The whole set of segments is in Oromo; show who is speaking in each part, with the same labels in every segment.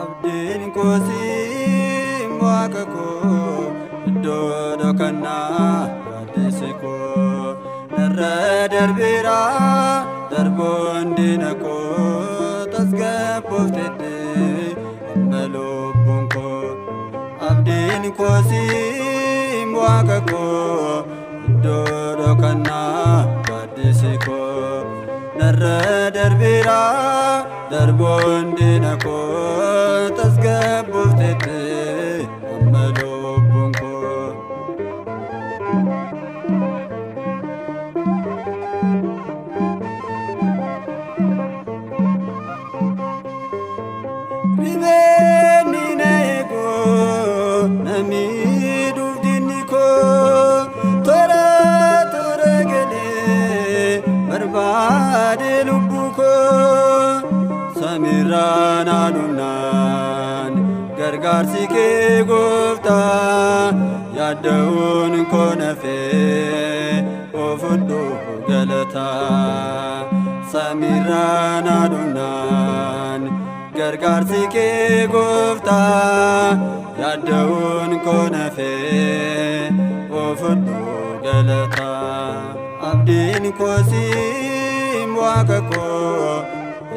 Speaker 1: Abdiin koosii waaqa koo iddoo dhookannaa gaaddisa koo narra darbeera darboon diina koo tasgabbooftetti amma lubbuun koo. Abdiin koosii waaqa koo iddoo dhookannaa gaaddisa koo narra darbeera darboon diina koo tasgabbooftetti amma lubbuun koo. Ribeenni na eeguu na miidhuuf diinni koo toora toora galee barbaade lubbuu koo. Samiirraan aduunaan gargaarsi kee gooftaa yaadda'uun koo nafee oofudhu galataa. Samiirraan aduunaan gargaarsi kee gooftaa yaadda'uun koo nafee oofudhu galataa. Abdiin koosii waaqa koo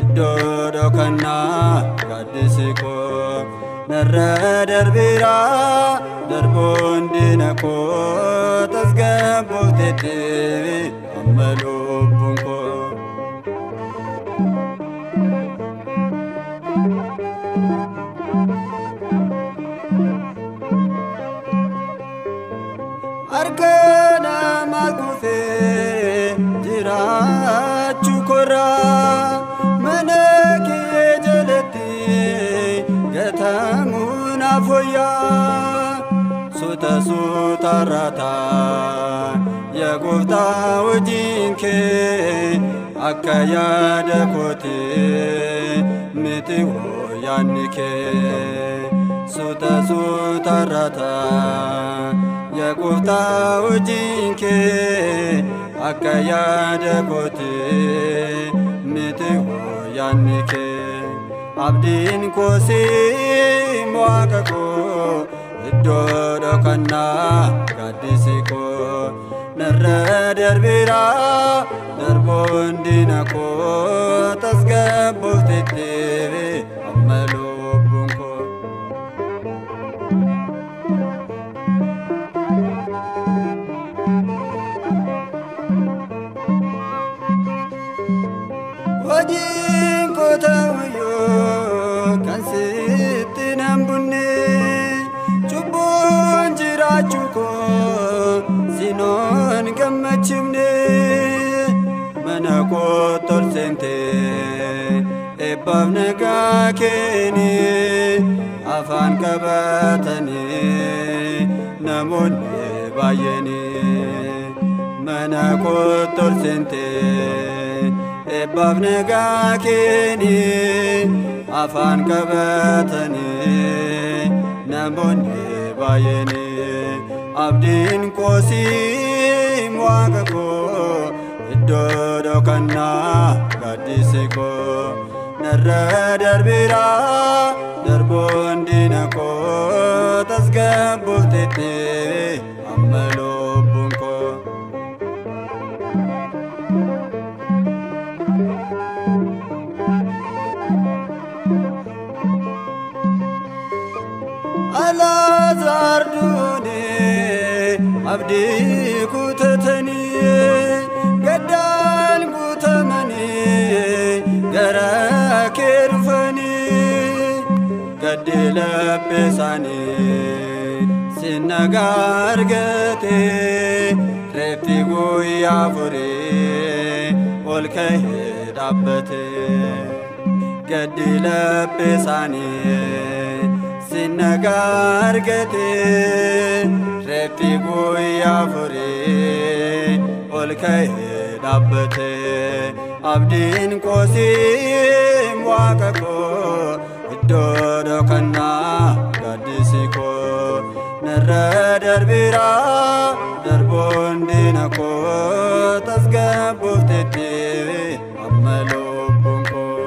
Speaker 1: iddoo dhookannaa gaaddisa koo narra darbeera darboon diina koo tasgabbooftetti amma lubbuun koo. Harka namaa kufee jiraachuu korraa mana kee jalatti gatamuun afooyyaa. Suuta suutarrataa yaa gooftaa hojiin kee akka yaada kootee miti yaadni kee. Suuta suutarrataa yaa gooftaa hojiin kee akka yaada kootee miti yaadni kee. Abdiin koosii waaqa koo iddoo dhookannaa gaaddisa koo narra darbeera darboon diina koo tasgabbooftetti amma lubbuun koo. Hojiin koo ta'uyyuu kan sitti nan bunne cubbuun jiraachuu koo sinoon gammachiifne. Mana koo tolseentee eebbaaf nagaa keeni afaan qabatanii namoonni baay'eeni. Mana koo tolseentee eebbaaf nagaa keeni afaan qabatanii namoonni baay'eeni. Abdiin koosii waaqa koo iddoo dhookannaa gaaddisa koo narra darbeera darboon diina koo tasgabbooftetti amma lubbuun koo. Alaazaar duunee abdii kutatanii gaddaan guutamanii gara kee dhufanii. Gaddi laphee isaanii si nagaa argatee reeffi guyyaa furii ol ka'ee dhaabbate gaddi laphee isaanii sinnagaa argate reeffi guyyaa furii ol ka'ee dhaabbate abdiin koosiim waaqa koo iddoo dhokannaa gaaddisi koo narra darbira darboon diina koo tasgabbooftetti amma lubbuun koo.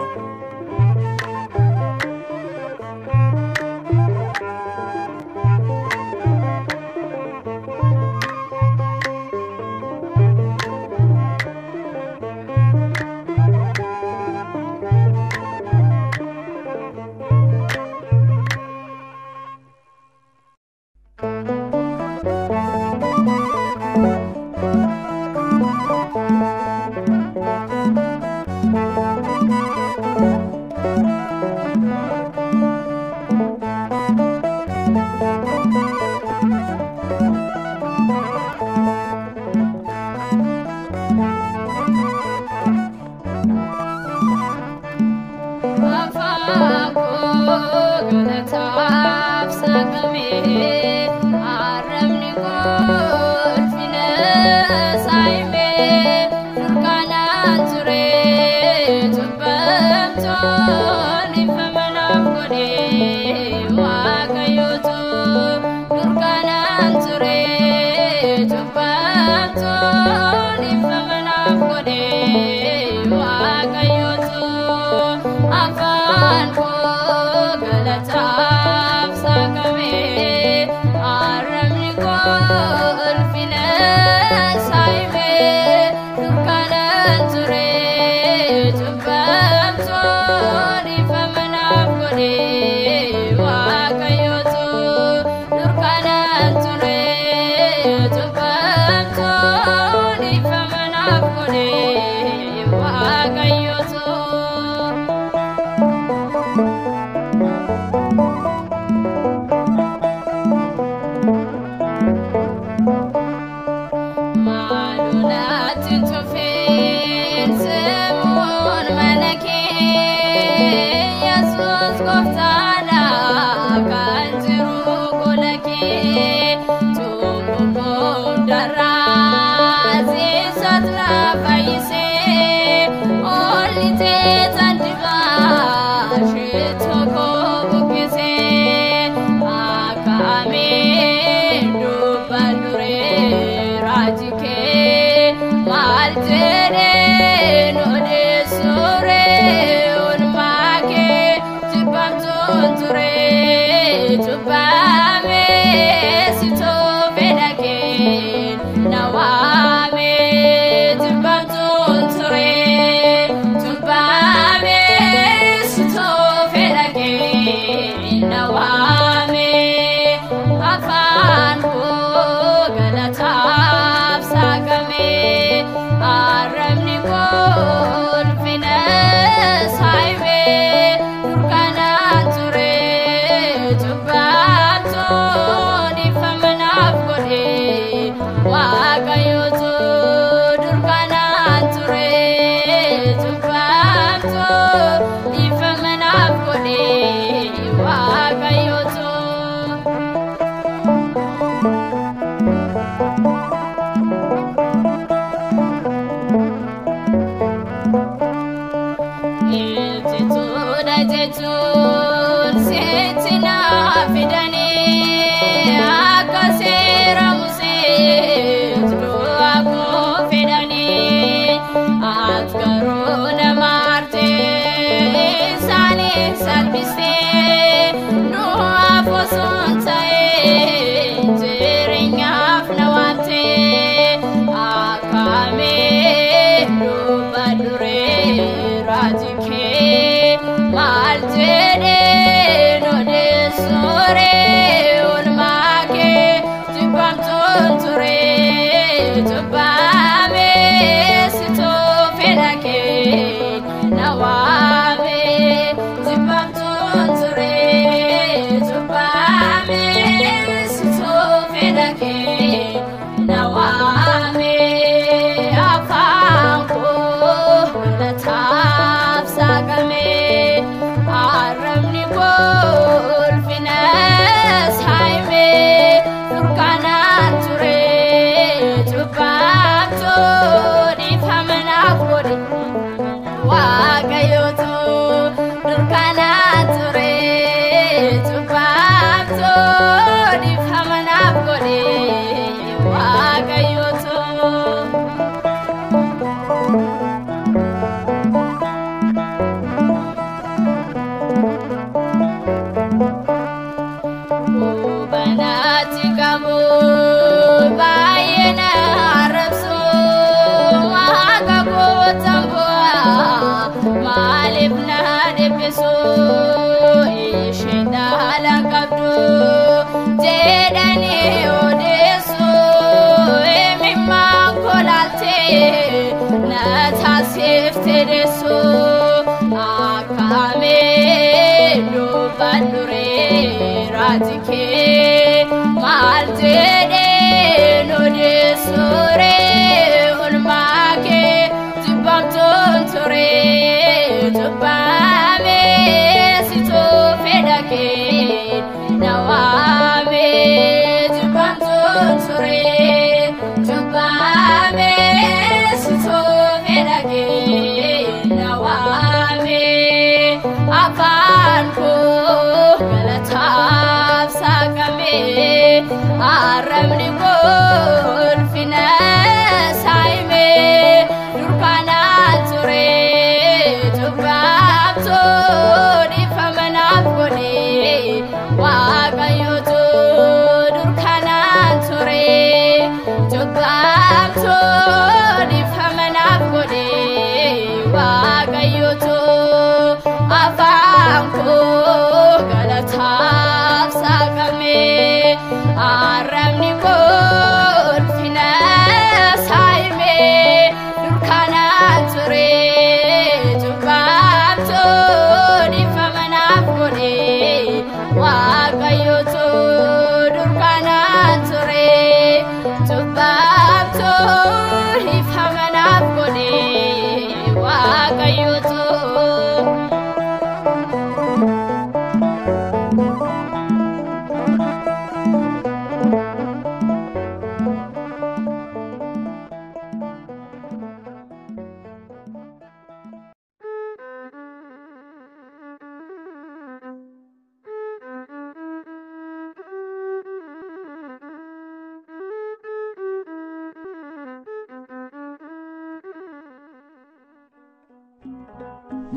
Speaker 2: Now I'm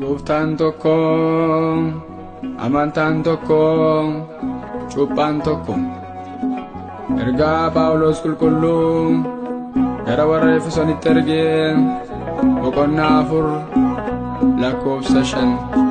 Speaker 2: Gooftaan tokko, amantaan tokko, cuuphaan tokko. Ergaa Phaawulos qulqulluu gara warra Efesoonitti ergee boqonnaa 4 lakkoofsa 5.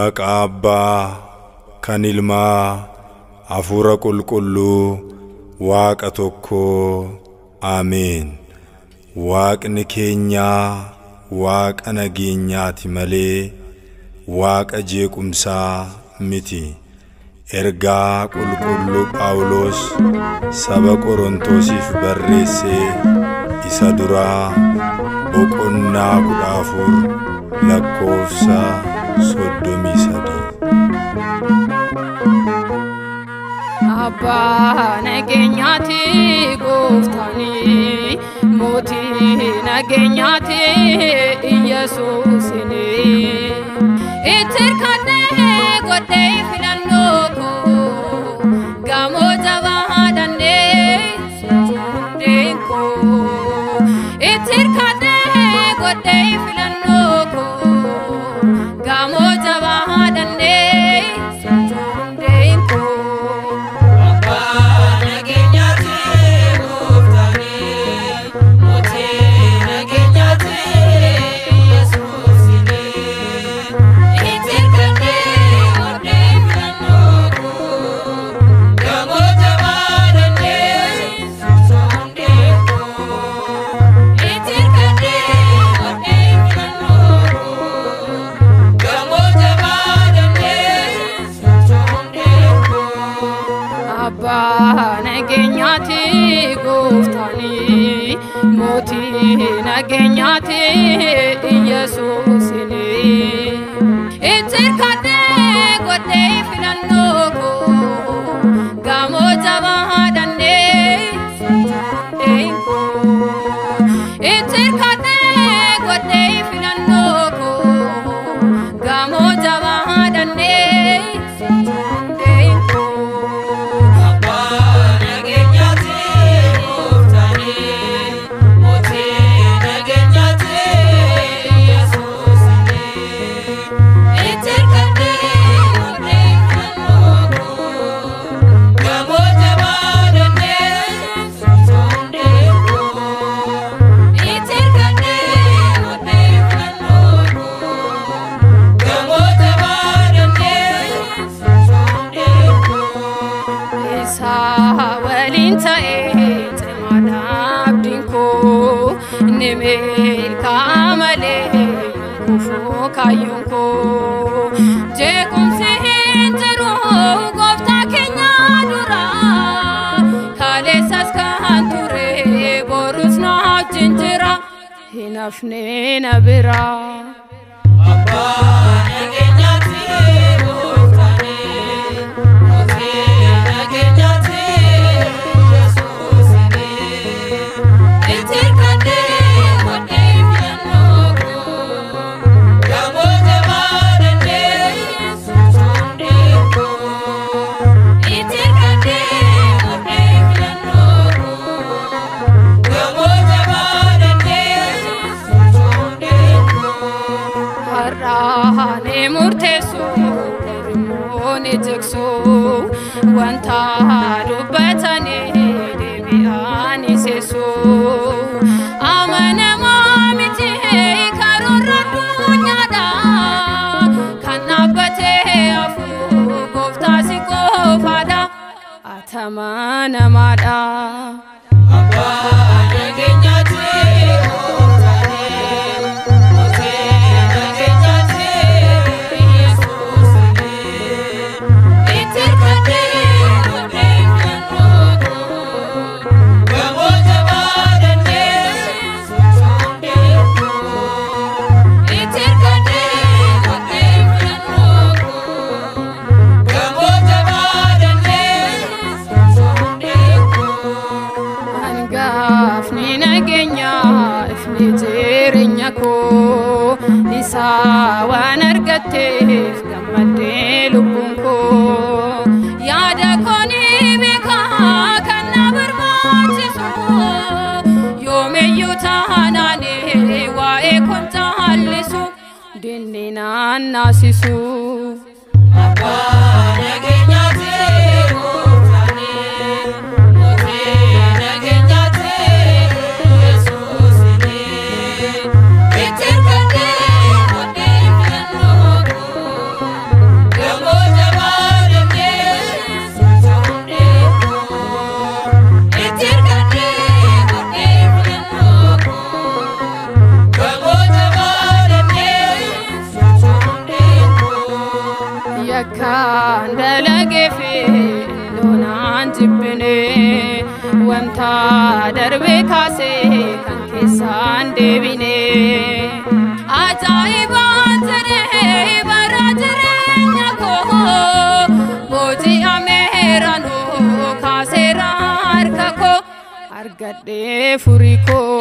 Speaker 3: Maqaa Abbaa kan Ilmaa Hafuura Qulqulluu Waaqa tokkoo. Ameen. Waaqni keenyaa Waaqa nageenyaati malee Waaqa jeequmsaa miti. Ergaa qulqulluu Phaawulos saba Qorontosiif barreessee isa duraa boqonnaa 14 lakkoofsa 33.
Speaker 4: Abbaa nageenyaati Gooftaani mootii nageenyaati Yesuusini itti hirkadhee godhee filannoo koo gamoo jabaa dandee sochoodeen koo itti hirkadhee godhee filannoo koo gamoo jabaa dandee sochoodeen koo. Nageenyaati Gooftaani mootii nageenyaati Yesuusini itti hirkadhee godhee filannoo koo gamoo jabaa dandee sochoodeen koo itti hirkadhee godhee filannoo koo gamoo jabaa dandee sochoodeen koo. Kamale kufu kayunko jeekumsi hinjiru Gooftaa keenya dura kaleessas kan ture borus na wajjin jira hin hafne na bira. Abbaa nageenyaati Gooftaani mootii nageenyaati Yesuusini itti hirkadhee wanta dubbatanii deebi'anii seesu amanamaa miti karoora addunyaadha kan dhaabbatee hafu Gooftaa si qofaadha atamaa namaadha. Abbaa nageenyaati waan argatteef gammaddee lubbuun koo yaada koonii beekaa kan na barbaachisu yoomeyyuu taanaanee waa'ee koon caallisu dinni naan naasisu. Abbaa nageenyaati Gooftaani mootii nageenyaati Yesuusini itti hirkadhee godhee filannoo koo jibbine wanta darbe kaase kan keessaan deebine ajaa'iba ture bara jireenya koo booji'ameeranu kaaseera harka koo argadhee furii koo.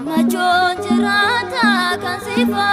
Speaker 5: Macho jirata kan sifa